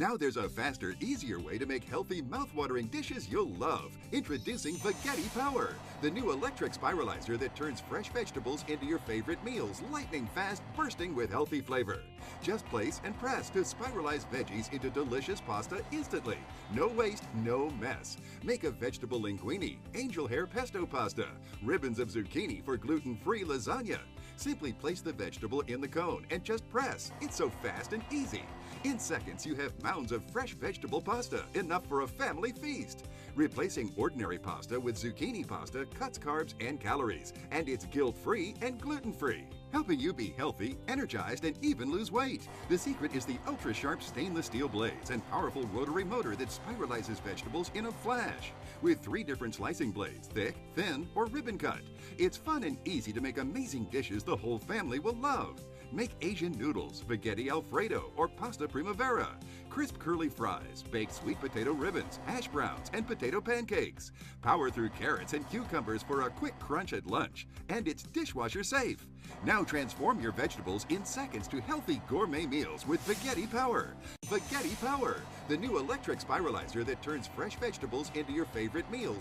Now there's a faster, easier way to make healthy, mouth-watering dishes you'll love. Introducing Veggetti Power, the new electric spiralizer that turns fresh vegetables into your favorite meals, lightning fast, bursting with healthy flavor. Just place and press to spiralize veggies into delicious pasta instantly. No waste, no mess. Make a vegetable linguine, angel hair pesto pasta, ribbons of zucchini for gluten-free lasagna. Simply place the vegetable in the cone and just press. It's so fast and easy. In seconds, you have mounds of fresh vegetable pasta, enough for a family feast. Replacing ordinary pasta with zucchini pasta cuts carbs and calories, and it's guilt-free and gluten-free, helping you be healthy, energized, and even lose weight. The secret is the ultra-sharp stainless steel blades and powerful rotary motor that spiralizes vegetables in a flash. With 3 different slicing blades, thick, thin, or ribbon cut. It's fun and easy to make amazing dishes the whole family will love. Make Asian noodles, spaghetti Alfredo, or pasta primavera. Crisp curly fries, baked sweet potato ribbons, hash browns, and potato pancakes. Power through carrots and cucumbers for a quick crunch at lunch. And it's dishwasher safe. Now transform your vegetables in seconds to healthy gourmet meals with Veggetti Power. Veggetti Power, the new electric spiralizer that turns fresh vegetables into your favorite meals.